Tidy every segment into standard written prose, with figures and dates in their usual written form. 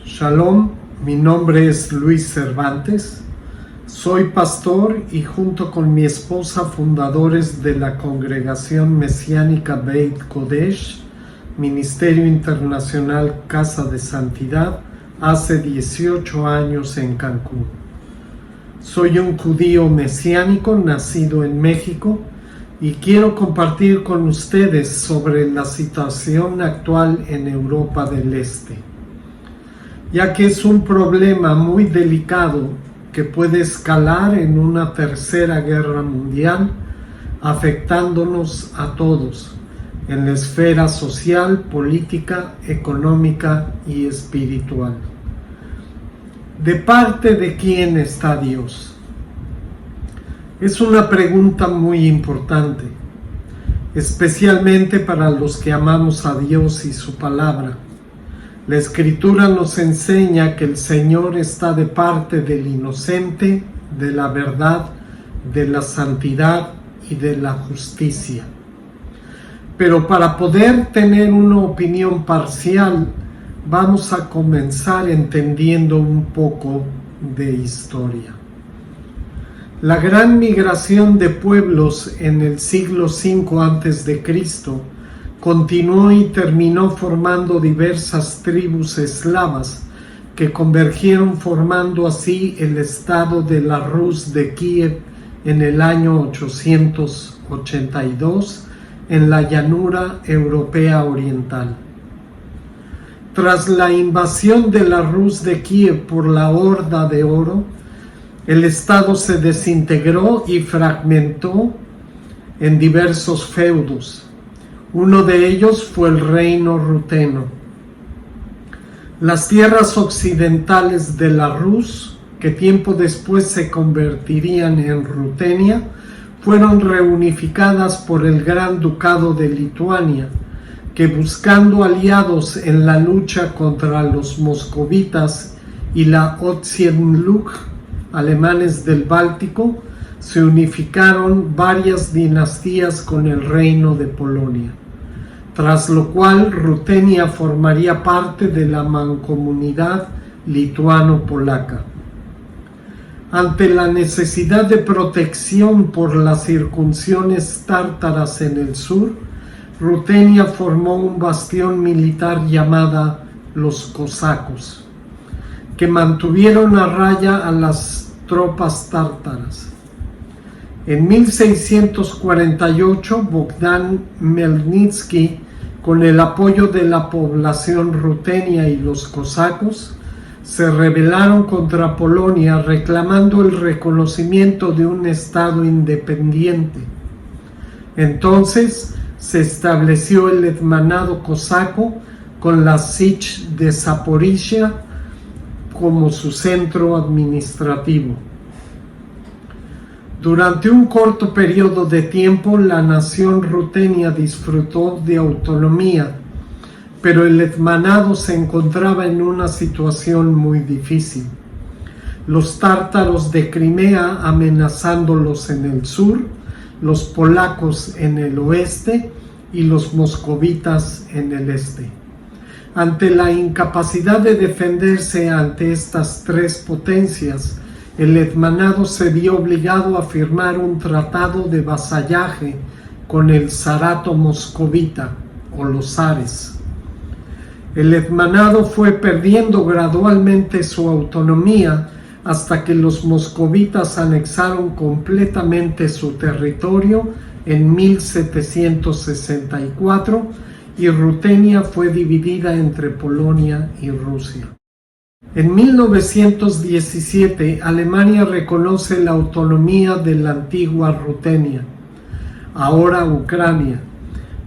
Shalom, mi nombre es Luis Cervantes, soy pastor y junto con mi esposa fundadores de la Congregación Mesiánica Beit Kodesh, Ministerio Internacional Casa de Santidad, hace 18 años en Cancún. Soy un judío mesiánico nacido en México y quiero compartir con ustedes sobre la situación actual en Europa del Este, ya que es un problema muy delicado que puede escalar en una tercera guerra mundial, afectándonos a todos en la esfera social, política, económica y espiritual. ¿De parte de quién está Dios? Es una pregunta muy importante, especialmente para los que amamos a Dios y su palabra. La Escritura nos enseña que el Señor está de parte del inocente, de la verdad, de la santidad y de la justicia. Pero para poder tener una opinión parcial, vamos a comenzar entendiendo un poco de historia. La gran migración de pueblos en el siglo V a.C. continuó y terminó formando diversas tribus eslavas que convergieron formando así el estado de la Rus de Kiev en el año 882 en la llanura europea oriental. Tras la invasión de la Rus de Kiev por la Horda de Oro, el estado se desintegró y fragmentó en diversos feudos. Uno de ellos fue el reino ruteno. Las tierras occidentales de la Rus, que tiempo después se convertirían en Rutenia, fueron reunificadas por el Gran Ducado de Lituania, que buscando aliados en la lucha contra los moscovitas y la Otsienluk, alemanes del Báltico, se unificaron varias dinastías con el reino de Polonia, tras lo cual Rutenia formaría parte de la mancomunidad lituano-polaca. Ante la necesidad de protección por las incursiones tártaras en el sur, Rutenia formó un bastión militar llamada los cosacos, que mantuvieron a raya a las tropas tártaras. En 1648, Bogdan Khmelnytsky, con el apoyo de la población rutenia y los cosacos, se rebelaron contra Polonia reclamando el reconocimiento de un estado independiente. Entonces se estableció el hetmanado cosaco con la Sich de Zaporizhia como su centro administrativo. Durante un corto periodo de tiempo, la nación rutenia disfrutó de autonomía, pero el hetmanado se encontraba en una situación muy difícil. Los tártaros de Crimea amenazándolos en el sur, los polacos en el oeste y los moscovitas en el este. Ante la incapacidad de defenderse ante estas tres potencias, el hetmanado se vio obligado a firmar un tratado de vasallaje con el zarato moscovita o los zares. El hetmanado fue perdiendo gradualmente su autonomía hasta que los moscovitas anexaron completamente su territorio en 1764 y Rutenia fue dividida entre Polonia y Rusia. En 1917, Alemania reconoce la autonomía de la antigua Rutenia, ahora Ucrania,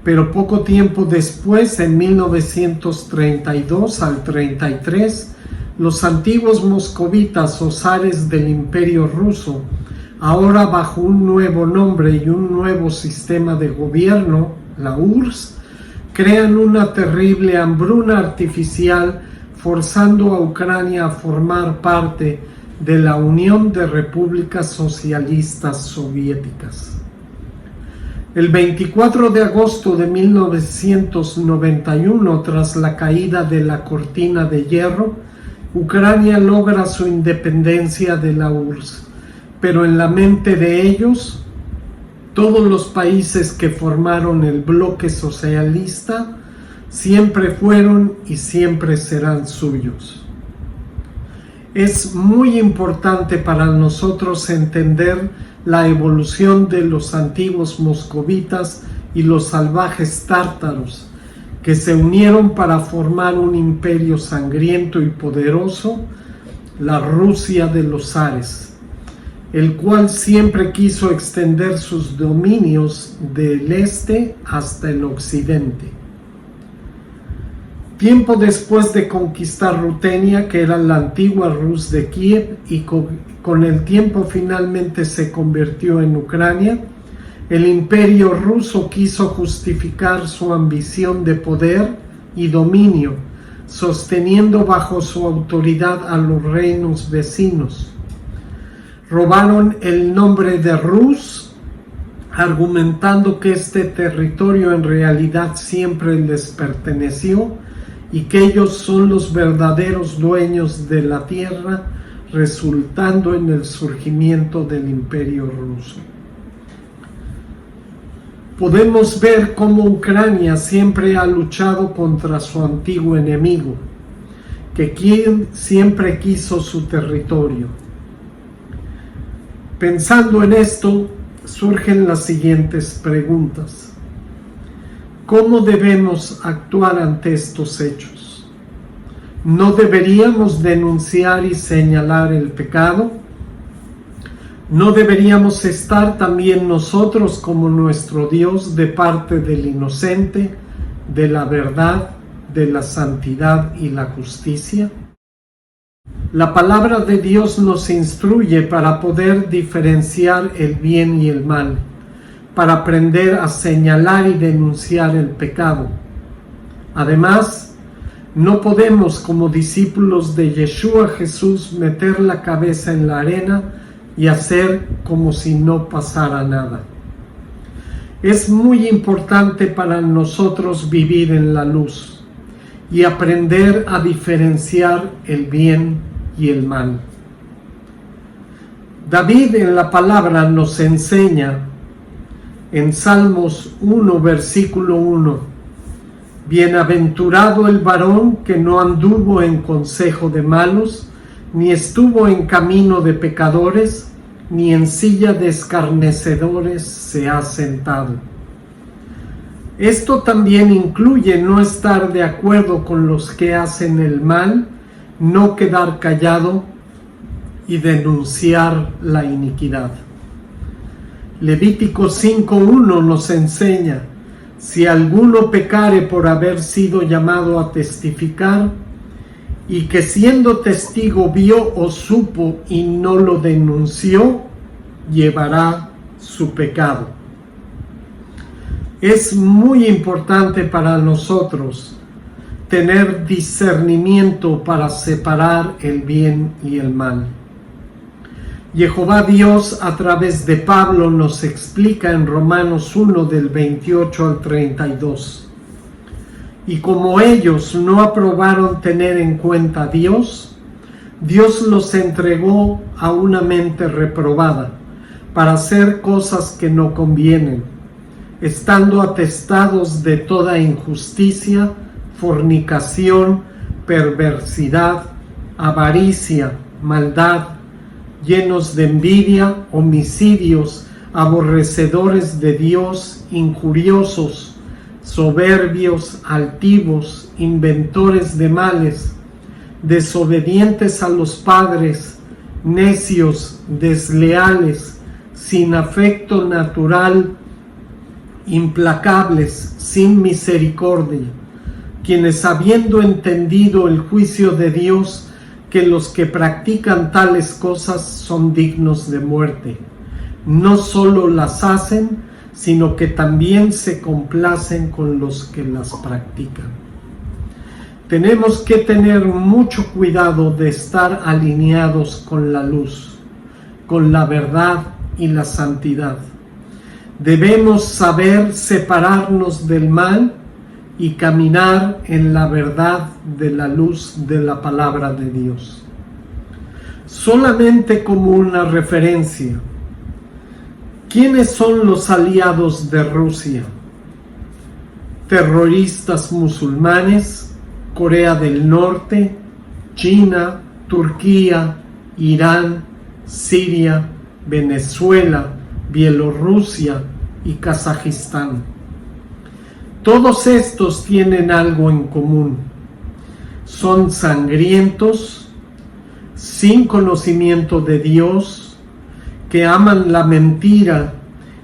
pero poco tiempo después, en 1932 al 33, los antiguos moscovitas o zares del Imperio Ruso, ahora bajo un nuevo nombre y un nuevo sistema de gobierno, la URSS, crean una terrible hambruna artificial, forzando a Ucrania a formar parte de la Unión de Repúblicas Socialistas Soviéticas. El 24 de agosto de 1991, tras la caída de la cortina de hierro, Ucrania logra su independencia de la URSS, pero en la mente de ellos, todos los países que formaron el bloque socialista siempre fueron y siempre serán suyos. Es muy importante para nosotros entender la evolución de los antiguos moscovitas y los salvajes tártaros, que se unieron para formar un imperio sangriento y poderoso, la Rusia de los zares, el cual siempre quiso extender sus dominios del este hasta el occidente. Tiempo después de conquistar Rutenia, que era la antigua Rus de Kiev, y con el tiempo finalmente se convirtió en Ucrania, el imperio ruso quiso justificar su ambición de poder y dominio, sosteniendo bajo su autoridad a los reinos vecinos. Robaron el nombre de Rus, argumentando que este territorio en realidad siempre les perteneció y que ellos son los verdaderos dueños de la tierra, resultando en el surgimiento del imperio ruso. Podemos ver cómo Ucrania siempre ha luchado contra su antiguo enemigo, que siempre quiso su territorio. Pensando en esto, surgen las siguientes preguntas. ¿Cómo debemos actuar ante estos hechos? ¿No deberíamos denunciar y señalar el pecado? ¿No deberíamos estar también nosotros como nuestro Dios de parte del inocente, de la verdad, de la santidad y la justicia? La palabra de Dios nos instruye para poder diferenciar el bien y el mal, para aprender a señalar y denunciar el pecado. Además, no podemos como discípulos de Yeshua Jesús meter la cabeza en la arena y hacer como si no pasara nada. Es muy importante para nosotros vivir en la luz y aprender a diferenciar el bien y el mal. David en la palabra nos enseña en Salmos 1, versículo 1: Bienaventurado el varón que no anduvo en consejo de malos, ni estuvo en camino de pecadores, ni en silla de escarnecedores se ha sentado. Esto también incluye no estar de acuerdo con los que hacen el mal, no quedar callado y denunciar la iniquidad. Levítico 5:1 nos enseña: si alguno pecare por haber sido llamado a testificar, y que siendo testigo vio o supo y no lo denunció, llevará su pecado. Es muy importante para nosotros tener discernimiento para separar el bien y el mal. Jehová Dios a través de Pablo nos explica en Romanos 1 del 28 al 32. Y como ellos no aprobaron tener en cuenta a Dios, Dios los entregó a una mente reprobada para hacer cosas que no convienen, estando atestados de toda injusticia, fornicación, perversidad, avaricia, maldad, llenos de envidia, homicidios, aborrecedores de Dios, injuriosos, soberbios, altivos, inventores de males, desobedientes a los padres, necios, desleales, sin afecto natural, implacables, sin misericordia, quienes habiendo entendido el juicio de Dios, que los que practican tales cosas son dignos de muerte, no solo las hacen, sino que también se complacen con los que las practican. Tenemos que tener mucho cuidado de estar alineados con la luz, con la verdad y la santidad. Debemos saber separarnos del mal y caminar en la verdad de la luz de la palabra de Dios. Solamente como una referencia, ¿quiénes son los aliados de Rusia? Terroristas musulmanes, Corea del Norte, China, Turquía, Irán, Siria, Venezuela, Bielorrusia y Kazajistán. Todos estos tienen algo en común. Son sangrientos, sin conocimiento de Dios, que aman la mentira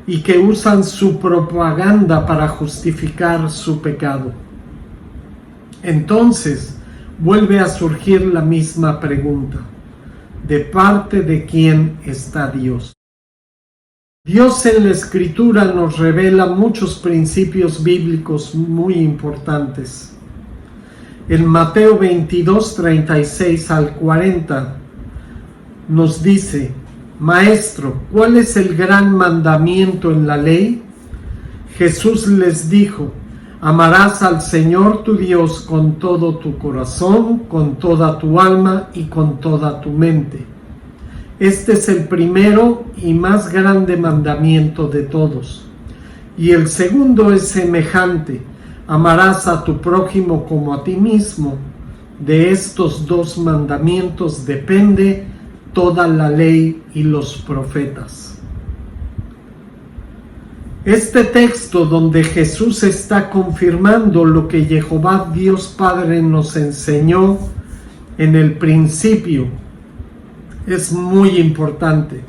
y que usan su propaganda para justificar su pecado. Entonces, vuelve a surgir la misma pregunta: ¿de parte de quién está Dios? Dios en la Escritura nos revela muchos principios bíblicos muy importantes. En Mateo 22, 36 al 40 nos dice: Maestro, ¿cuál es el gran mandamiento en la ley? Jesús les dijo: amarás al Señor tu Dios con todo tu corazón, con toda tu alma y con toda tu mente. Este es el primero y más grande mandamiento de todos. Y el segundo es semejante: amarás a tu prójimo como a ti mismo. De estos dos mandamientos depende toda la ley y los profetas. Este texto, donde Jesús está confirmando lo que Jehová Dios Padre nos enseñó en el principio, es muy importante.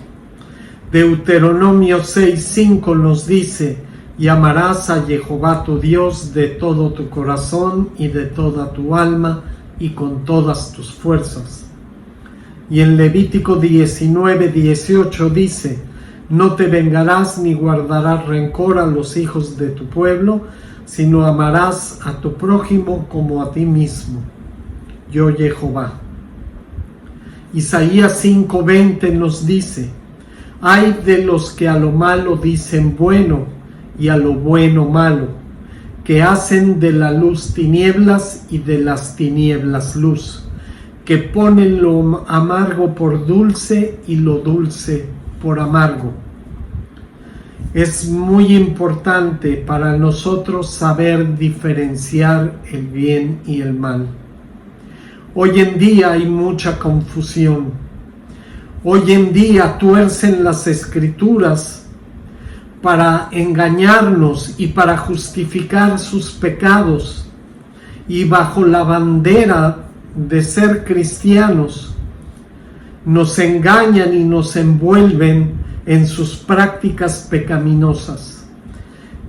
Deuteronomio 6:5 nos dice: y amarás a Jehová tu Dios de todo tu corazón y de toda tu alma y con todas tus fuerzas. Y en Levítico 19:18 dice: no te vengarás ni guardarás rencor a los hijos de tu pueblo, sino amarás a tu prójimo como a ti mismo. Yo, Jehová. Isaías 5:20 nos dice: ay de los que a lo malo dicen bueno y a lo bueno malo, que hacen de la luz tinieblas y de las tinieblas luz, que ponen lo amargo por dulce y lo dulce por amargo. Es muy importante para nosotros saber diferenciar el bien y el mal. Hoy en día hay mucha confusión. Hoy en día tuercen las Escrituras para engañarnos y para justificar sus pecados, y bajo la bandera de ser cristianos nos engañan y nos envuelven en sus prácticas pecaminosas.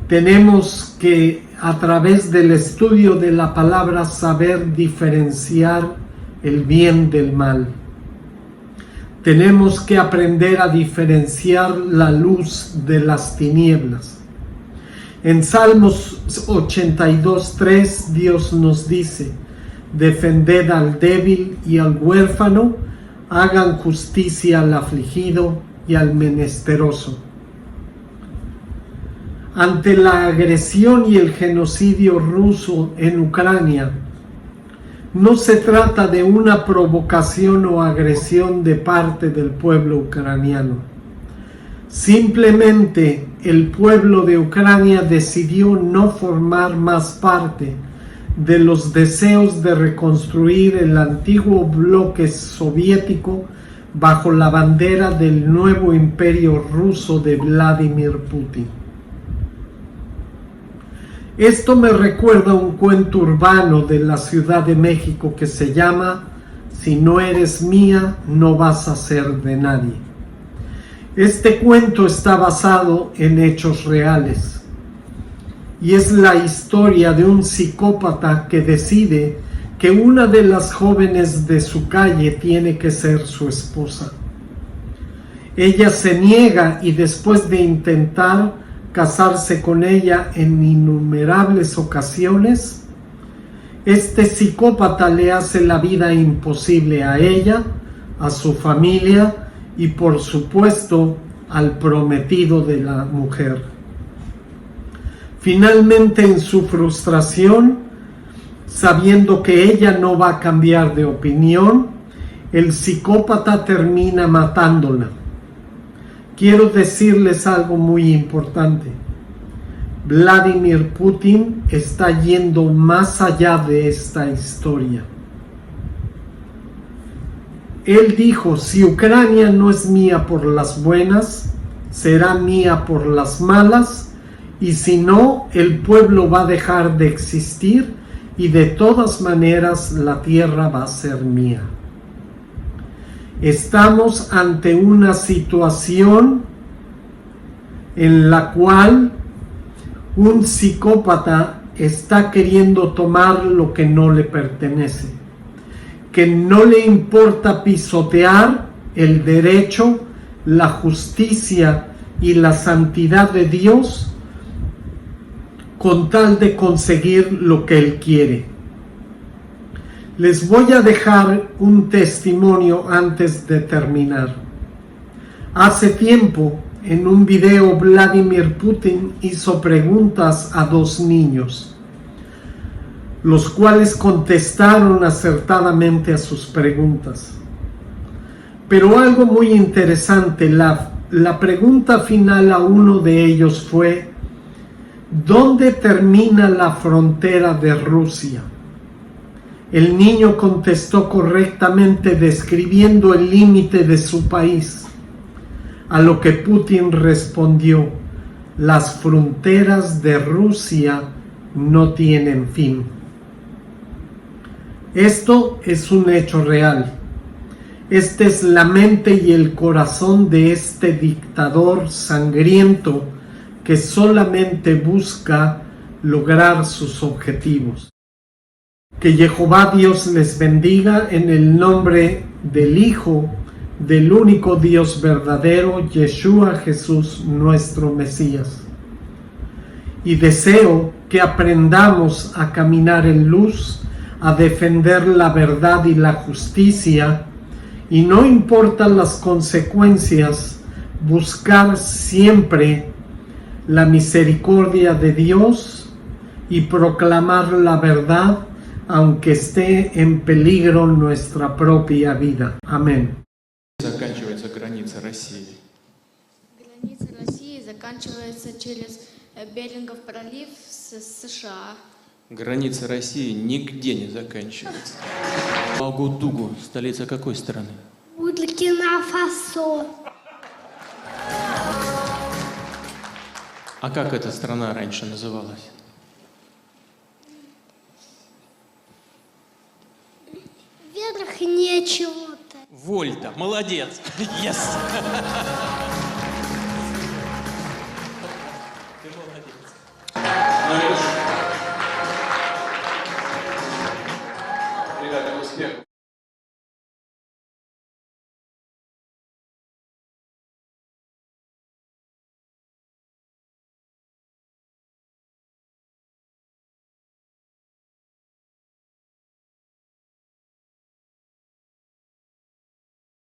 Tenemos que, a través del estudio de la palabra, saber diferenciar el bien del mal. Tenemos que aprender a diferenciar la luz de las tinieblas. En Salmos 82:3 Dios nos dice: defended al débil y al huérfano, hagan justicia al afligido y al menesteroso. Ante la agresión y el genocidio ruso en Ucrania, no se trata de una provocación o agresión de parte del pueblo ucraniano. Simplemente el pueblo de Ucrania decidió no formar más parte de los deseos de reconstruir el antiguo bloque soviético bajo la bandera del nuevo imperio ruso de Vladimir Putin. Esto me recuerda un cuento urbano de la Ciudad de México que se llama Si no eres mía, no vas a ser de nadie. Este cuento está basado en hechos reales y es la historia de un psicópata que decide que una de las jóvenes de su calle tiene que ser su esposa. Ella se niega y, después de intentar casarse con ella en innumerables ocasiones, este psicópata le hace la vida imposible a ella, a su familia y, por supuesto, al prometido de la mujer. Finalmente, en su frustración, sabiendo que ella no va a cambiar de opinión, el psicópata termina matándola. Quiero decirles algo muy importante. Vladimir Putin está yendo más allá de esta historia. Él dijo, si Ucrania no es mía por las buenas, será mía por las malas, y si no, el pueblo va a dejar de existir y de todas maneras la tierra va a ser mía. Estamos ante una situación en la cual un psicópata está queriendo tomar lo que no le pertenece, que no le importa pisotear el derecho, la justicia y la santidad de Dios con tal de conseguir lo que él quiere. Les voy a dejar un testimonio antes de terminar. Hace tiempo, en un video, Vladimir Putin hizo preguntas a 2 niños, los cuales contestaron acertadamente a sus preguntas. Pero algo muy interesante, la pregunta final a uno de ellos fue: ¿dónde termina la frontera de Rusia? El niño contestó correctamente describiendo el límite de su país, a lo que Putin respondió: las fronteras de Rusia no tienen fin. Esto es un hecho real. Esta es la mente y el corazón de este dictador sangriento que solamente busca lograr sus objetivos. Que Jehová Dios les bendiga en el nombre del Hijo, del único Dios verdadero, Yeshua Jesús, nuestro Mesías. Y deseo que aprendamos a caminar en luz, a defender la verdad y la justicia, y no importan las consecuencias, buscar siempre la misericordia de Dios y proclamar la verdad, aunque esté en peligro nuestra propia vida. Amén. Заканчивается граница России. Граница России заканчивается через Берингов пролив с США. Граница России нигде не заканчивается. Уагадугу, столица какой страны? Буркина-Фасо. А как эта страна раньше называлась? Вверх нечего-то. Вольта, молодец! Yes! Ты молодец. Ну что ж. Ребята, успехов!